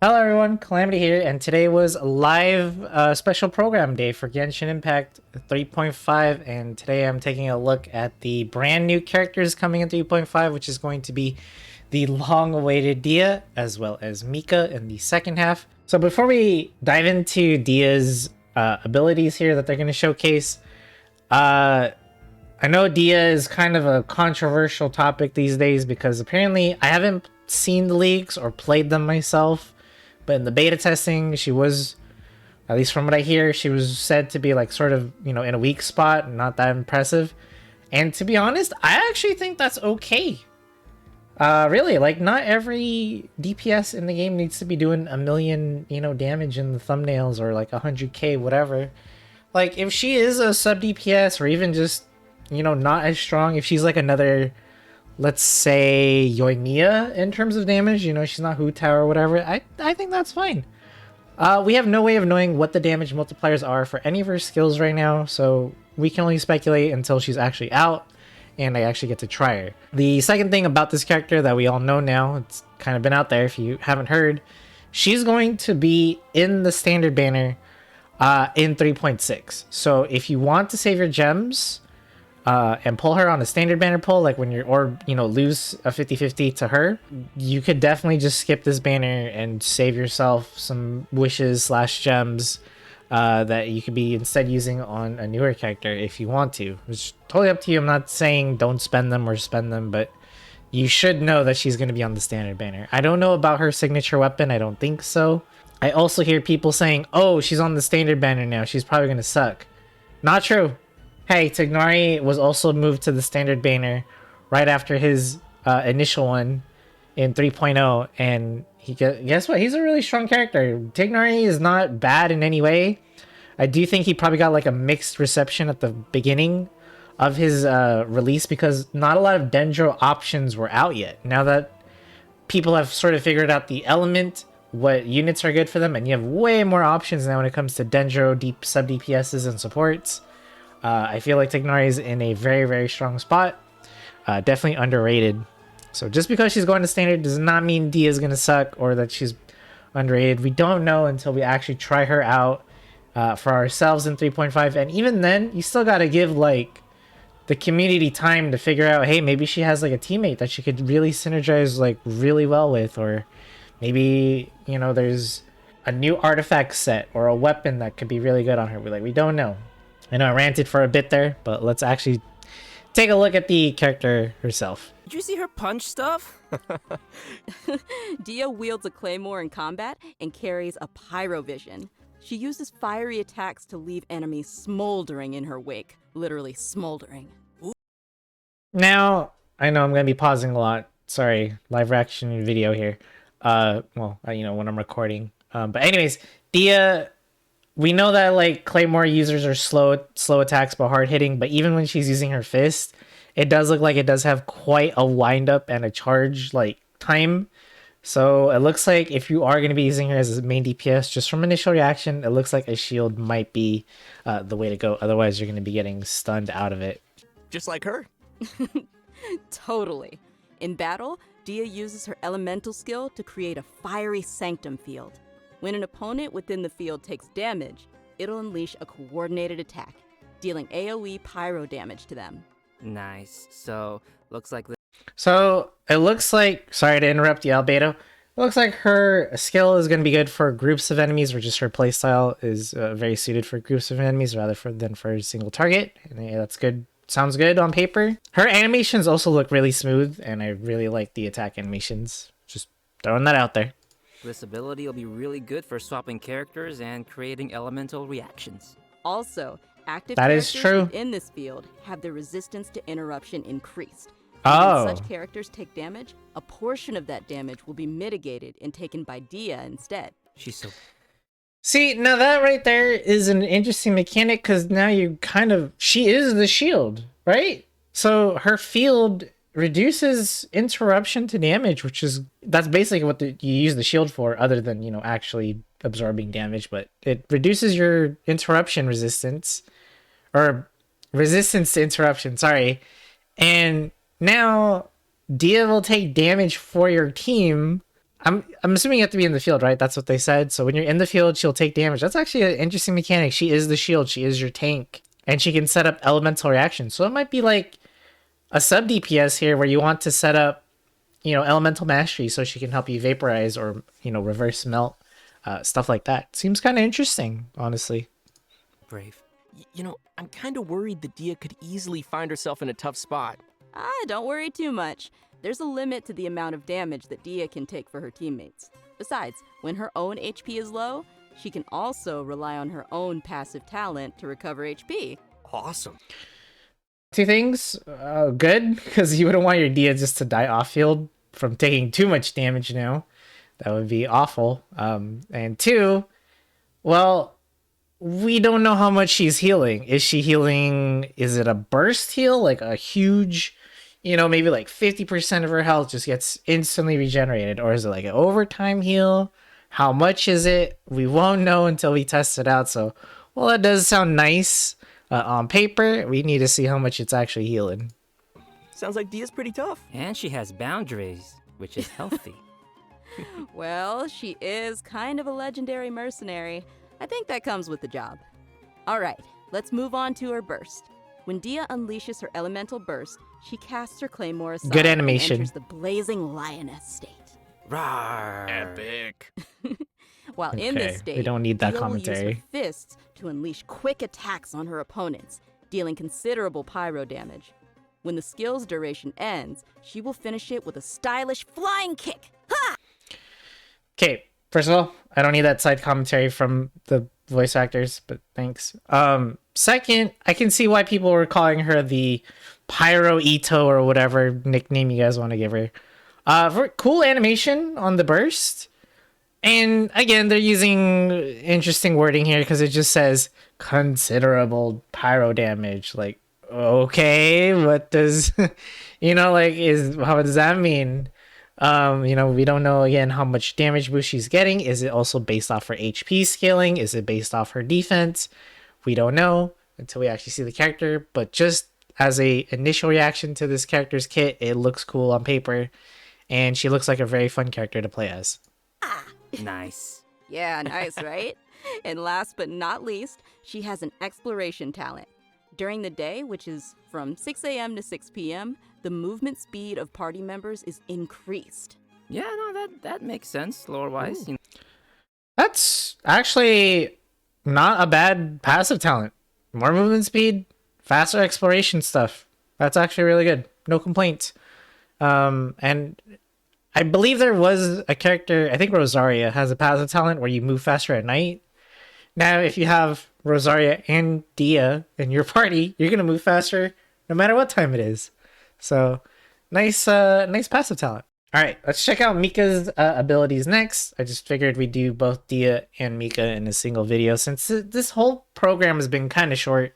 Hello everyone, Calamity here, and today was a live special program day for Genshin Impact 3.5, and today I'm taking a look at the brand new characters coming in 3.5, which is going to be the long-awaited Dehya, as well as Mika in the second half. So before we dive into Dehya's abilities here that they're going to showcase, I know Dehya is kind of a controversial topic these days because apparently I haven't seen the leaks or played them myself. But in the beta testing, she was, at least from what I hear, she was said to be like sort of, in a weak spot, not that impressive. And to be honest, I actually think that's okay. Really, like not every DPS in the game needs to be doing a million, damage in the thumbnails or like 100k, whatever. Like if she is a sub DPS or even just, not as strong, if she's like another, let's say Yoimiya in terms of damage, she's not Hu Tao or whatever, I think that's fine. We have no way of knowing what the damage multipliers are for any of her skills right now, so we can only speculate until she's actually out and I actually get to try her. The second thing about this character that we all know now, it's kind of been out there if you haven't heard, she's going to be in the standard banner in 3.6. So if you want to save your gems, and pull her on a standard banner pull, like when you're, or lose a 50-50 to her, you could definitely just skip this banner and save yourself some wishes slash gems that you could be instead using on a newer character if you want to. It's totally up to you. I'm not saying don't spend them or spend them, but you should know that she's going to be on the standard banner. I don't know about her signature weapon. I don't think so. I also hear people saying, oh, she's on the standard banner now, she's probably going to suck. Not true. Hey, Tighnari was also moved to the standard banner right after his initial one in 3.0, and guess what? He's a really strong character. Tighnari is not bad in any way. I do think he probably got like a mixed reception at the beginning of his release because not a lot of Dendro options were out yet. Now that people have sort of figured out the element, what units are good for them, and you have way more options now when it comes to Dendro deep sub DPSs and supports. I feel like Tighnari is in a very, very strong spot. Definitely underrated. So just because she's going to standard does not mean Dehya is going to suck or that she's underrated. We don't know until we actually try her out for ourselves in 3.5. And even then, you still got to give like the community time to figure out, hey, maybe she has like a teammate that she could really synergize like really well with. Or maybe, there's a new artifact set or a weapon that could be really good on her. We don't know. I know I ranted for a bit there, but let's actually take a look at the character herself. Did you see her punch stuff? Dehya wields a claymore in combat and carries a pyrovision. She uses fiery attacks to leave enemies smoldering in her wake. Literally smoldering. Now, I know I'm going to be pausing a lot. Sorry, live reaction video here. When I'm recording. But anyways, Dehya, we know that like Claymore users are slow attacks but hard hitting, but even when she's using her fist, it does look like it does have quite a wind up and a charge like time. So it looks like if you are going to be using her as a main DPS, just from initial reaction, it looks like a shield might be the way to go. Otherwise, you're going to be getting stunned out of it. Just like her. Totally. In battle, Dehya uses her elemental skill to create a fiery sanctum field. When an opponent within the field takes damage, it'll unleash a coordinated attack, dealing AoE pyro damage to them. Nice. So, looks like So it looks like, sorry to interrupt you, Albedo. It looks like her skill is going to be good for groups of enemies, or just her playstyle is very suited for groups of enemies rather than for a single target. And yeah, that's good. Sounds good on paper. Her animations also look really smooth, and I really like the attack animations. Just throwing that out there. this ability will be really good for swapping characters and creating elemental reactions. Also, active That is characters true. within this field have their resistance to interruption increased. Oh. When such characters take damage, a portion of that damage will be mitigated and taken by Dehya instead. She's so... See, now that right there is an interesting mechanic, because now you kind of... She is the shield, right? So her field reduces interruption to damage, which is... That's basically what you use the shield for, other than, actually absorbing damage. But it reduces your interruption resistance. Or resistance to interruption, sorry. And now Dehya will take damage for your team I'm assuming you have to be in the field, right? That's what they said. So when you're in the field, she'll take damage. That's actually an interesting mechanic. She is the shield. She is your tank, and she can set up elemental reactions. So it might be like a sub DPS here, where you want to set up, elemental mastery, so she can help you vaporize or reverse melt, stuff like that. Seems kind of interesting, honestly. Brave. I'm kind of worried that Dehya could easily find herself in a tough spot. Don't worry too much. There's a limit to the amount of damage that Dehya can take for her teammates. Besides, when her own HP is low, she can also rely on her own passive talent to recover HP. Awesome. Two things, good, because you wouldn't want your Dehya just to die off field from taking too much damage now. That would be awful. And two, well, we don't know how much she's healing. Is she healing? Is it a burst heal, like a huge, maybe like 50% of her health just gets instantly regenerated? Or is it like an overtime heal? How much is it? We won't know until we test it out. So, well, that does sound nice on paper. We need to see how much it's actually healing. Sounds like Dehya's pretty tough. And she has boundaries, which is healthy. Well, she is kind of a legendary mercenary. I think that comes with the job. Alright, let's move on to her burst. When Dehya unleashes her elemental burst, she casts her claymore aside Good animation. and enters the blazing lioness state. Rawr. Epic. While in Okay, this state, we don't need that Dehya will use commentary. her fists to unleash quick attacks on her opponents, dealing considerable pyro damage. When the skill's duration ends, she will finish it with a stylish flying kick. Ha! Okay, first of all, I don't need that side commentary from the voice actors, but thanks. Second, I can see why people were calling her the Pyro Ito or whatever nickname you guys want to give her. For cool animation on the burst. And again, they're using interesting wording here because it just says considerable pyro damage. Like, okay, what does, how does that mean? We don't know again how much damage boost she's getting. Is it also based off her HP scaling? Is it based off her defense? We don't know until we actually see the character, but just as a initial reaction to this character's kit, it looks cool on paper, and she looks like a very fun character to play as. Nice. Yeah, nice, right? And last but not least, she has an exploration talent. During the day, which is from 6 a.m. to 6 p.m., the movement speed of party members is increased. Yeah, no, that makes sense, lore-wise. That's actually not a bad passive talent. More movement speed, faster exploration stuff. That's actually really good. No complaints. And I believe there was a character, I think Rosaria has a passive talent where you move faster at night. Now, if you have Rosaria and Dehya in your party, you're gonna move faster no matter what time it is. So, nice passive talent. All right, let's check out Mika's abilities next. I just figured we'd do both Dehya and Mika in a single video since this whole program has been kind of short,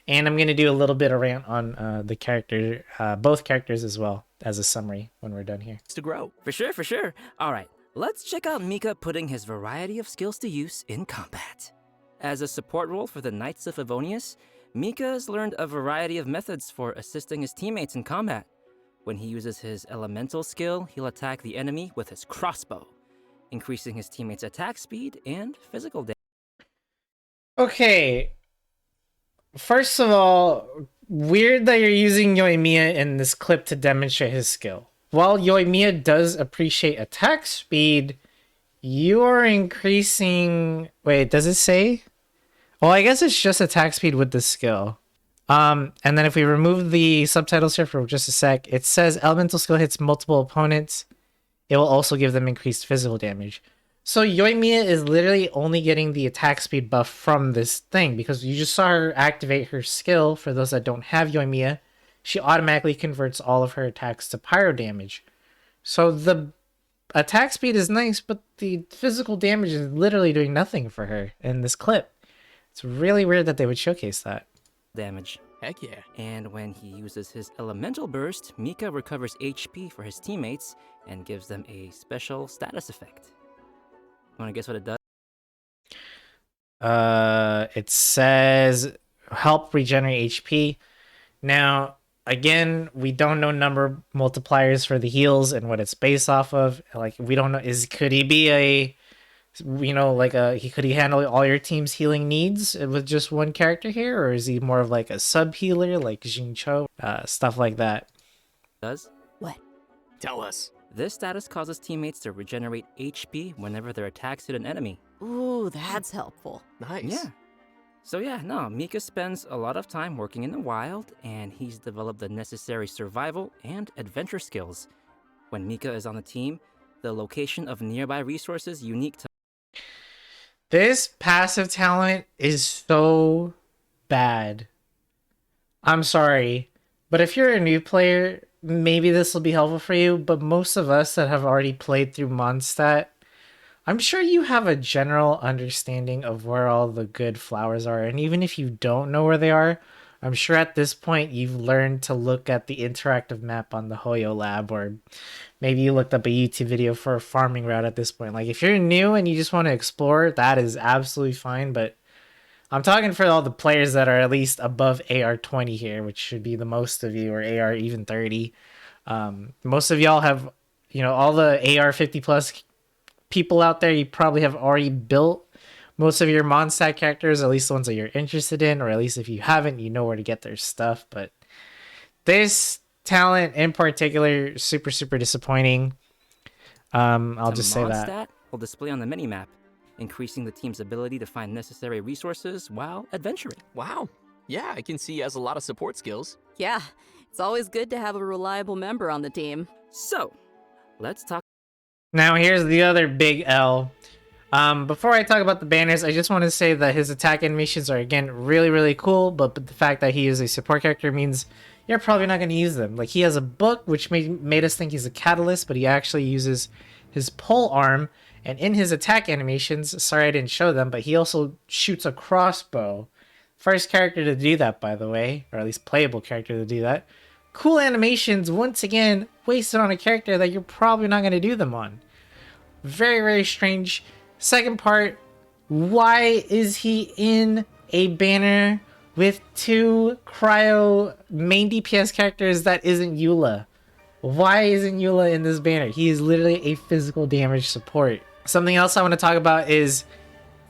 and I'm gonna do a little bit of rant on the character, both characters as well as a summary when we're done here. To grow. For sure. All right, let's check out Mika putting his variety of skills to use in combat. As a support role for the Knights of Favonius, Mika has learned a variety of methods for assisting his teammates in combat. When he uses his elemental skill, he'll attack the enemy with his crossbow, increasing his teammates' attack speed and physical damage. Okay. First of all, weird that you're using Yoimiya in this clip to demonstrate his skill. While Yoimiya does appreciate attack speed, you're increasing... Wait, does it say? Well, I guess it's just attack speed with the skill. And then if we remove the subtitles here for just a sec, it says elemental skill hits multiple opponents. It will also give them increased physical damage. So Yoimiya is literally only getting the attack speed buff from this thing because you just saw her activate her skill. For those that don't have Yoimiya, she automatically converts all of her attacks to pyro damage. So the attack speed is nice, but the physical damage is literally doing nothing for her in this clip. It's really weird that they would showcase that. Damage. Heck yeah. And when he uses his elemental burst, Mika recovers HP for his teammates and gives them a special status effect. Wanna guess what it does? It says help regenerate HP. Now, Again, we don't know number multipliers for the heals and what it's based off of. Like, we don't know, could he be a, like could he handle all your team's healing needs with just one character here, or is he more of like a sub healer like Jin Cho, stuff like that? Does What? Tell us. this status causes teammates to regenerate HP whenever their attacks hit an enemy. Ooh, that's helpful. Nice. Yeah. So yeah, no, Mika spends a lot of time working in the wild, and he's developed the necessary survival and adventure skills. When Mika is on the team, the location of nearby resources unique to This passive talent is so bad. I'm sorry, but if you're a new player, maybe this will be helpful for you, but most of us that have already played through Mondstadt, I'm sure you have a general understanding of where all the good flowers are, and even if you don't know where they are, I'm sure at this point you've learned to look at the interactive map on the Hoyo lab, or maybe you looked up a YouTube video for a farming route at this point. Like, if you're new and you just want to explore, that is absolutely fine, but I'm talking for all the players that are at least above AR 20 here, which should be the most of you, or AR even 30. Most of y'all have, all the AR 50 plus people out there, you probably have already built most of your Mondstadt characters, at least the ones that you're interested in, or at least if you haven't, you know where to get their stuff. But this talent in particular, super, super disappointing. I'll just say that. Stat will display on the minimap, increasing the team's ability to find necessary resources while adventuring. Wow. Yeah, I can see he has a lot of support skills. Yeah, it's always good to have a reliable member on the team. So, let's talk Now here's the other big L. Before I talk about the banners, I just want to say that his attack animations are, again, really, really cool, but the fact that he is a support character means you're probably not going to use them. Like, he has a book, which made us think he's a catalyst, but he actually uses his pole arm, and in his attack animations, sorry I didn't show them, but he also shoots a crossbow. First character to do that, by the way, or at least playable character to do that. Cool animations, once again, wasted on a character that you're probably not going to do them on. Very, very strange. Second part, why is he in a banner with two cryo main DPS characters that isn't Eula? Why isn't Eula in this banner? He is literally a physical damage support. Something else I want to talk about is,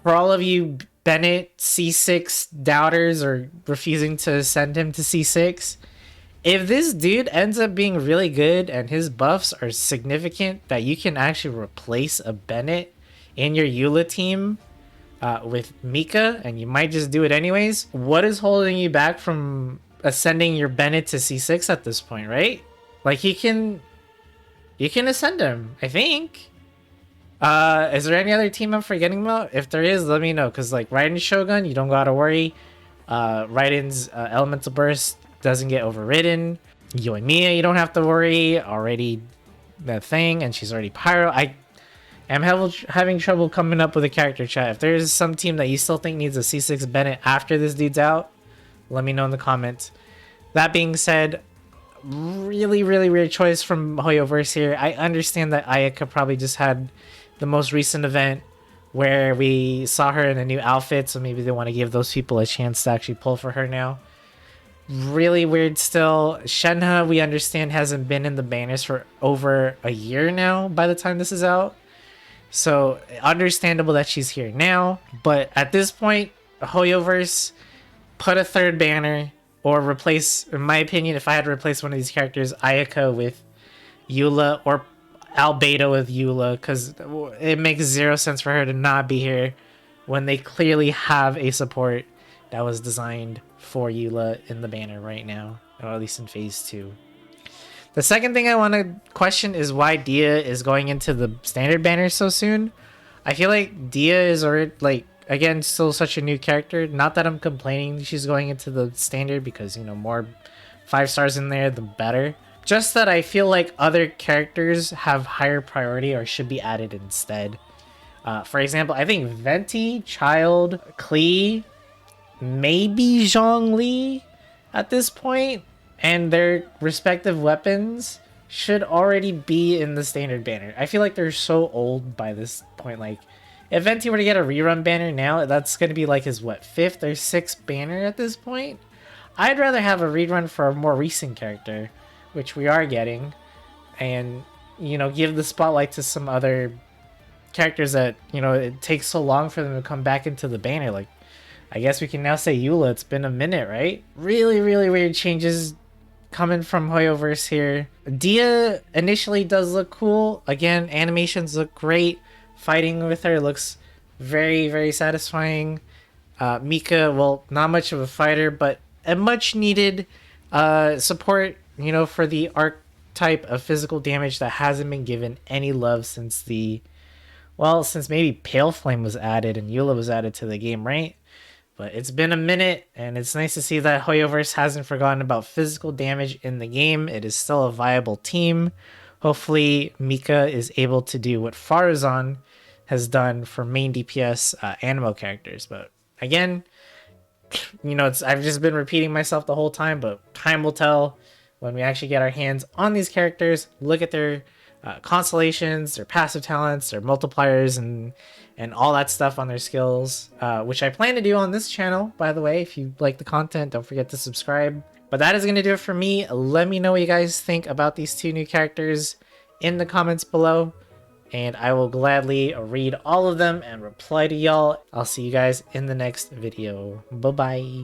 for all of you Bennett C6 doubters or refusing to send him to C6, if this dude ends up being really good and his buffs are significant that you can actually replace a Bennett in your Eula team with Mika, and you might just do it anyways, what is holding you back from ascending your Bennett to C6 at this point, right? Like, you can ascend him, I think. Is there any other team I'm forgetting about? If there is, let me know, because like Raiden's Shogun, you don't gotta worry. Raiden's Elemental Burst doesn't get overridden. Yoimiya, you don't have to worry. Already that thing, and she's already Pyro. I am having trouble coming up with a character, chat. If there's some team that you still think needs a C6 Bennett after this dude's out, let me know in the comments. That being said, really, really weird choice from Hoyoverse here. I understand that Ayaka probably just had the most recent event where we saw her in a new outfit, so maybe they want to give those people a chance to actually pull for her now. Really weird still. Shenhe, we understand, hasn't been in the banners for over a year now by the time this is out. So understandable that she's here now. But at this point, Hoyoverse, put a third banner, or replace, in my opinion, if I had to replace one of these characters, Ayaka with Eula, or Albedo with Eula, because it makes zero sense for her to not be here when they clearly have a support that was designed for Eula in the banner right now, or at least in phase 2. The second thing I want to question is why Dehya is going into the standard banner so soon. I feel like Dehya is already, like, again, still such a new character. Not that I'm complaining she's going into the standard, because, more 5 stars in there, the better. Just that I feel like other characters have higher priority or should be added instead. For example, I think Venti, Child, Klee, maybe Zhongli at this point, and their respective weapons should already be in the standard banner. I feel like they're so old by this point. Like, if Venti were to get a rerun banner now, that's going to be like his, 5th or 6th banner at this point? I'd rather have a rerun for a more recent character, which we are getting, and, you know, give the spotlight to some other characters that, you know, it takes so long for them to come back into the banner. Like, I guess we can now say Eula. It's been a minute, right? Really, really weird changes coming from Hoyoverse here. Dehya initially does look cool. Again, animations look great. Fighting with her looks very, very satisfying. Mika, well, not much of a fighter, but a much needed support, you know, for the archetype of physical damage that hasn't been given any love since since maybe Pale Flame was added and Eula was added to the game, right? But it's been a minute, and it's nice to see that Hoyoverse hasn't forgotten about physical damage in the game. It is still a viable team. Hopefully, Mika is able to do what Farazan has done for main DPS Animo characters. But again, you know, I've just been repeating myself the whole time, but time will tell when we actually get our hands on these characters, look at their constellations, their passive talents, their multipliers, and all that stuff on their skills, which I plan to do on this channel, by the way. If you like the content, don't forget to subscribe. But that is going to do it for me. Let me know what you guys think about these two new characters in the comments below, and I will gladly read all of them and reply to y'all. I'll see you guys in the next video. Bye-bye.